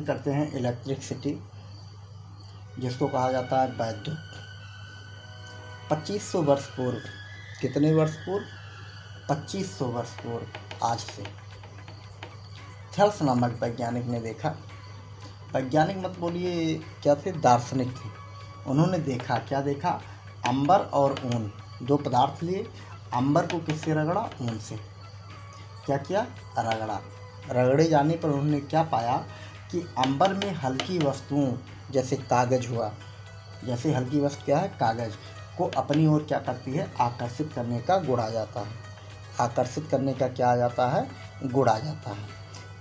वैज्ञानिक करते हैं इलेक्ट्रिसिटी, जिसको कहा जाता है वैद्युत। 2500 वर्ष पूर्व, कितने वर्ष पूर्व? 2500 वर्ष पूर्व आज से थेल्स नामक वैज्ञानिक ने देखा। वैज्ञानिक मत बोलिए क्या थे, दार्शनिक थे। उन्होंने देखा, क्या देखा? अंबर और ऊन, दो पदार्थ लिए, अंबर को किससे रगड़ा? ऊन से। क्या किया? रगड़ा। रगड़े जाने पर उन्होंने क्या पाया कि अंबर में हल्की वस्तुओं जैसे कागज हुआ, जैसे हल्की वस्तु क्या है? कागज को अपनी ओर क्या करती है? आकर्षित करने का गुण आ जाता है। आकर्षित करने का क्या आ जाता है? गुण आ जाता है।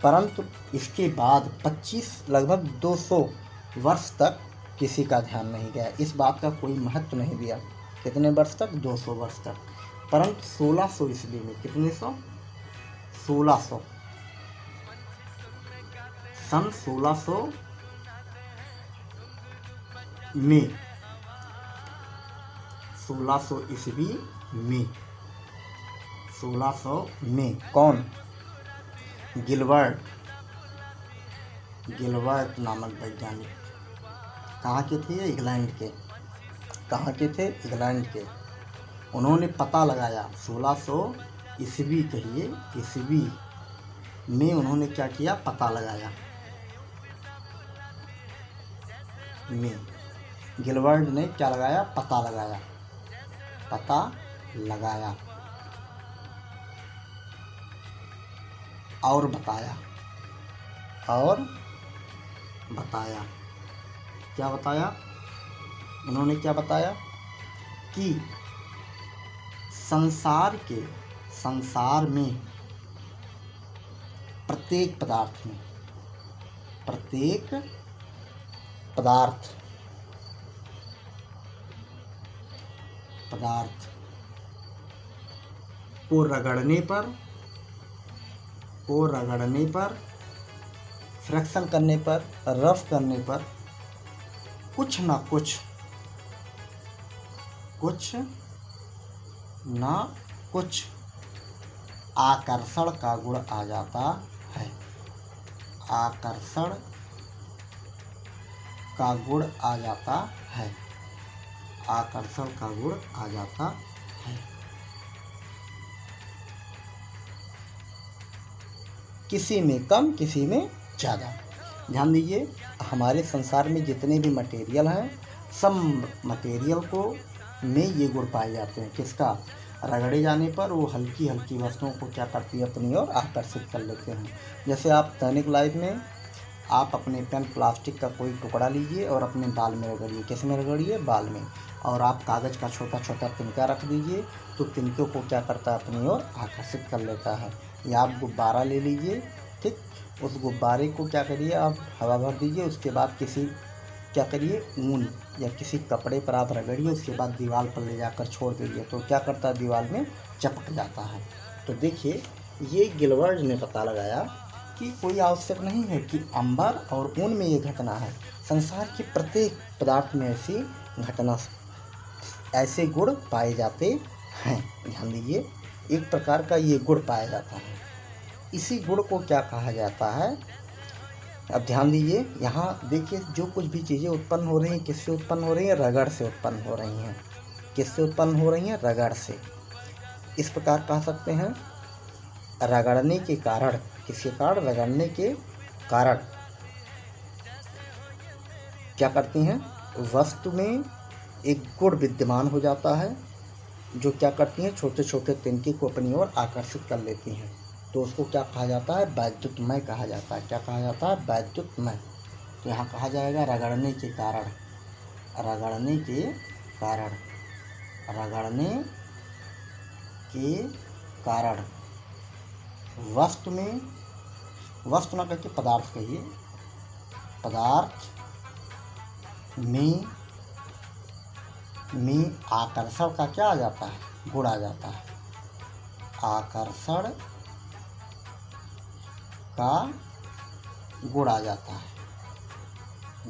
परंतु इसके बाद 25 लगभग 200 वर्ष तक किसी का ध्यान नहीं गया, इस बात का कोई महत्व नहीं दिया। कितने वर्ष तक? 200 वर्ष तक। परंतु 1600 ईस्वी में, कितने सौ? 1600, सन 1600 में, 1600 ईस्वी में, 1600 में कौन? गिलबर्ट नामक वैज्ञानिक। कहाँ के थे? इंग्लैंड के। कहाँ के थे? इंग्लैंड के। उन्होंने पता लगाया 1600 ईस्वी, कहिए ईस्वी में उन्होंने क्या किया? पता लगाया। में गिलबर्ट ने क्या लगाया? पता लगाया। पता लगाया और बताया। और बताया। क्या बताया? उन्होंने क्या बताया कि संसार में प्रत्येक पदार्थ को रगड़ने पर, फ्रैक्शन करने पर, रफ करने पर कुछ ना कुछ आकर्षण का गुण आ जाता है। आकर्षण का गुण आ जाता है। आकर्षण का गुण आ जाता है। किसी में कम, किसी में ज़्यादा। ध्यान दीजिए, हमारे संसार में जितने भी मटेरियल हैं, सब मटेरियल को में ये गुण पाए जाते हैं। किसका? रगड़े जाने पर वो हल्की हल्की वस्तुओं को क्या करती है? अपनी ओर आकर्षित कर लेते हैं। जैसे आप दैनिक लाइफ में आप अपने पेन प्लास्टिक का कोई टुकड़ा लीजिए और अपने बाल में रगड़िए। किस में रगड़िए? बाल में। और आप कागज़ का छोटा छोटा तिनका रख दीजिए, तो तिनकों को क्या करता है? अपनी ओर आकर्षित कर लेता है। या आप गुब्बारा ले लीजिए, ठीक, उस गुब्बारे को क्या करिए? आप हवा भर दीजिए, उसके बाद क्या करिए? ऊन या किसी कपड़े पर आप रगड़िए, उसके बाद दीवार पर ले जाकर छोड़ दीजिए, तो क्या करता है? दीवार में चपक जाता है। तो देखिए, ये गिलबर्ट ने पता लगाया कि कोई आवश्यक नहीं है कि अंबर और ऊन में ये घटना है। संसार के प्रत्येक पदार्थ में ऐसे गुण पाए जाते हैं। ध्यान दीजिए, एक प्रकार का ये गुण पाया जाता है। इसी गुण को क्या कहा जाता है? अब ध्यान दीजिए, यहाँ देखिए, जो कुछ भी चीज़ें उत्पन्न हो रही हैं, किससे उत्पन्न हो रही हैं? रगड़ से उत्पन्न हो रही हैं। किससे उत्पन्न हो रही हैं? रगड़ से। इस प्रकार कह सकते हैं, रगड़ने के कारण, किसके कारण? रगड़ने के कारण क्या करती हैं? वस्तु में एक गुण विद्यमान हो जाता है, जो क्या करती हैं? छोटे छोटे तिनके को अपनी ओर आकर्षित कर लेती हैं। तो उसको क्या कहा जाता है? वैद्युतमय कहा जाता है। क्या कहा जाता है? वैद्युतमय। तो यहाँ कहा जाएगा रगड़ने के कारण, रगड़ने के कारण, रगड़ने के कारण वस्तु में, वस्तु ना करके पदार्थ कहिए, पदार्थ में आकर्षण का क्या आ जाता है? गुण आ जाता है। आकर्षण का गुण आ जाता है।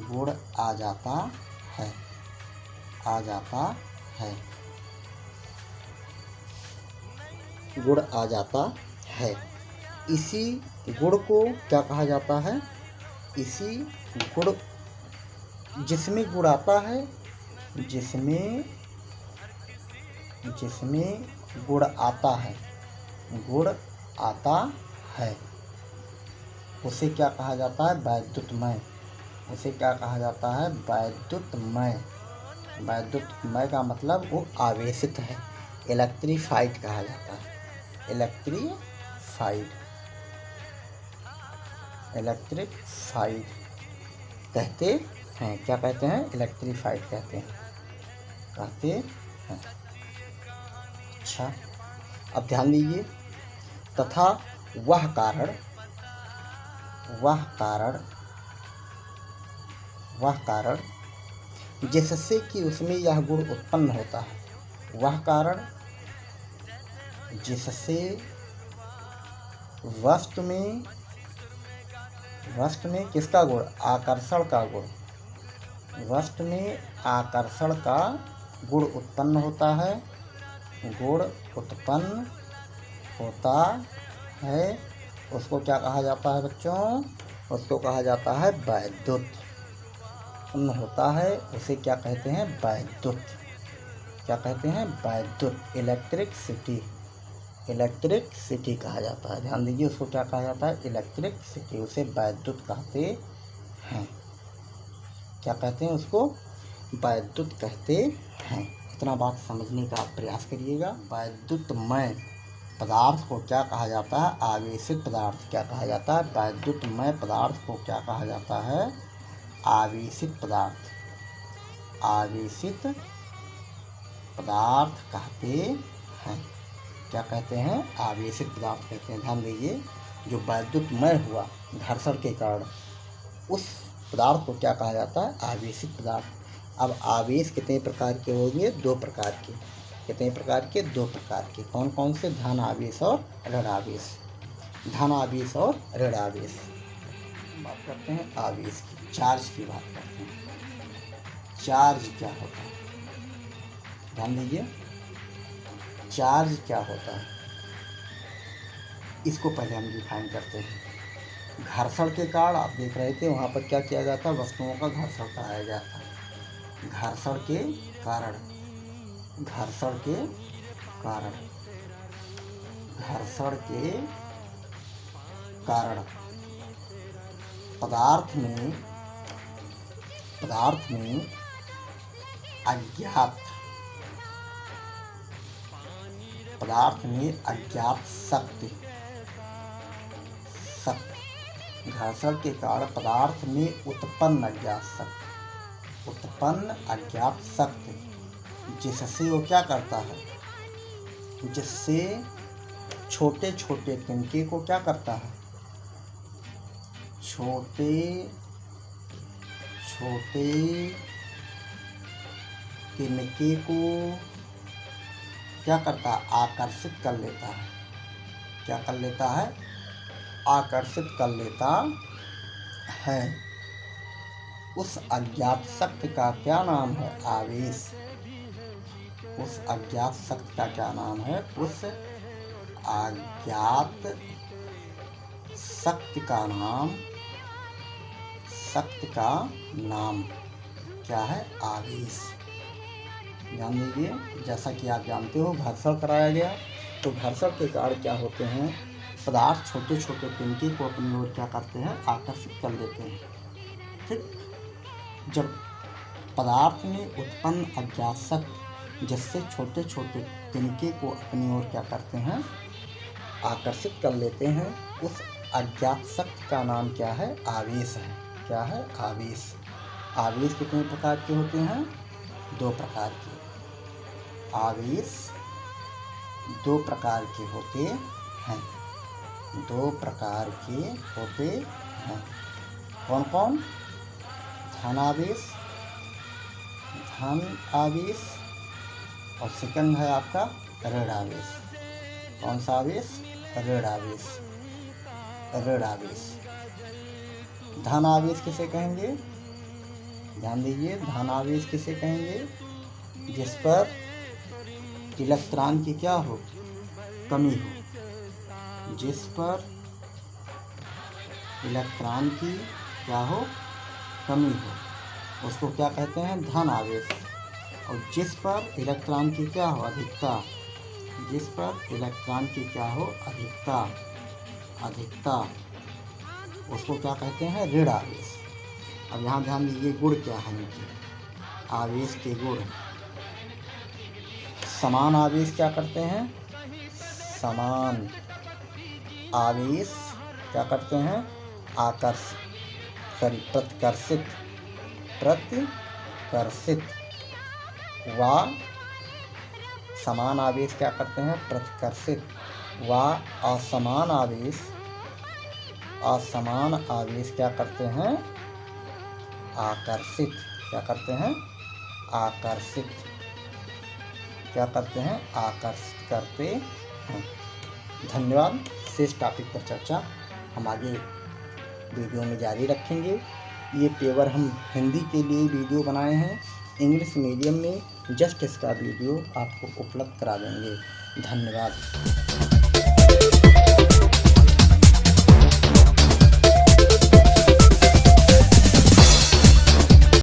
गुण आ जाता है। आ जाता है। गुण आ जाता है। इसी गुण को क्या कहा जाता है? इसी गुण, जिसमें गुण आता है, जिसमें गुण आता है, गुण आता है, उसे क्या कहा जाता है? वैद्युतमय। उसे क्या कहा जाता है? वैद्युतमय। वैद्युतमय का मतलब वो आवेशित है, इलेक्ट्रीफाइड कहा जाता है। इलेक्ट्रीफाइड कहते हैं। क्या कहते हैं? इलेक्ट्रीफाइड कहते हैं। अच्छा, अब ध्यान दीजिए। तथा वह कारण जिससे कि उसमें यह गुण उत्पन्न होता है। वह कारण जिससे वस्तु में किसका गुण? आकर्षण का गुण। वस्तु में आकर्षण का गुण उत्पन्न होता है। गुण उत्पन्न होता है, उसको क्या कहा जाता है बच्चों? उसको कहा जाता है वैद्युत। उत्पन्न होता है, उसे क्या कहते हैं? वैद्युत। क्या कहते हैं? वैद्युत। इलेक्ट्रिसिटी कहा जाता है। ध्यान दीजिए, उसको क्या कहा जाता है? इलेक्ट्रिसिटी। उसे वैद्युत कहते हैं। क्या कहते हैं? उसको वैद्युत कहते हैं। इतना बात समझने का प्रयास करिएगा। वैद्युतमय पदार्थ को क्या कहा जाता है? आवेशित पदार्थ। क्या कहा जाता है? वैद्युतमय पदार्थ को क्या कहा जाता है? आवेशित पदार्थ। आवेशित पदार्थ कहते हैं। क्या कहते हैं? आवेशित पदार्थ कहते हैं। ध्यान दीजिए, जो वैद्युतमय हुआ घर्षण के कारण, उस पदार्थ को क्या कहा जाता है? आवेशित पदार्थ। अब आवेश कितने प्रकार के होंगे? 2 प्रकार के। कितने प्रकार के? 2 प्रकार के। कौन कौन से? धन आवेश और ऋण आवेश। धन आवेश और ऋण आवेश। बात करते हैं आवेश की, चार्ज की बात करते हैं। चार्ज क्या होता है? ध्यान दीजिए, चार्ज क्या होता है, इसको पहले हम डिफाइन करते हैं। घर्षण के कारण आप देख रहे थे, वहाँ पर क्या किया गया था? वस्तुओं का घर्षण कराया गया था। घर्षण के कारण पदार्थ में अज्ञात शक्ति। घर्षण के कारण पदार्थ में उत्पन्न अज्ञात शक्ति, जिससे वो क्या करता है? जिससे छोटे छोटे तिनके को क्या करता है? छोटे तिनके को क्या करता है? आकर्षित कर लेता है। क्या कर लेता है? आकर्षित कर लेता है। उस अज्ञात शक्ति का क्या नाम है? आवेश। उस अज्ञात शक्ति का क्या नाम है? उस अज्ञात शक्ति का नाम क्या है? आवेश। ध्यान दीजिए, जैसा कि आप जानते हो, घर्षण कराया गया, तो घर्षण के कारण क्या होते हैं? पदार्थ छोटे छोटे तिनके को अपनी ओर क्या करते हैं? आकर्षित कर लेते हैं। ठीक, जब पदार्थ में उत्पन्न अज्ञात शक्ति जिससे छोटे छोटे तिनके को अपनी ओर क्या करते हैं? आकर्षित कर लेते हैं, उस अज्ञात शक्ति का नाम क्या है? आवेश है। क्या है? आवेश। आवेश कितने प्रकार के होते हैं? 2 प्रकार के। आवेश 2 प्रकार के होते हैं। 2 प्रकार के होते हैं। कौन कौन? धन आवेश और सेकंड है आपका ऋण आवेश। कौन सा आवेश? ऋण आवेश। धन आवेश किसे कहेंगे? ध्यान दीजिए, धन आवेश किसे कहेंगे? जिस पर इलेक्ट्रॉन की क्या हो? कमी हो। जिस पर इलेक्ट्रॉन की क्या हो, कमी हो, उसको क्या कहते हैं, धन आवेश। और जिस पर इलेक्ट्रॉन की क्या हो, अधिकता, जिस पर इलेक्ट्रॉन की क्या हो, अधिकता, उसको क्या कहते हैं, ऋण आवेश। अब यहाँ ध्यान दीजिए गुण क्या है इनके, आवेश के गुण। समान आवेश क्या करते हैं, समान आवेश क्या करते हैं, प्रतिकर्षित व समान आवेश क्या करते हैं, प्रतिकर्षित व असमान आवेश क्या करते हैं, आकर्षित। क्या करते हैं, आकर्षित। क्या करते हैं, आकर्षित करते हैं। धन्यवाद। शेष टॉपिक पर चर्चा हम आगे वीडियो में जारी रखेंगे। ये पेपर हम हिंदी के लिए वीडियो बनाए हैं, इंग्लिश मीडियम में जस्ट इसका वीडियो आपको उपलब्ध करा देंगे। धन्यवाद।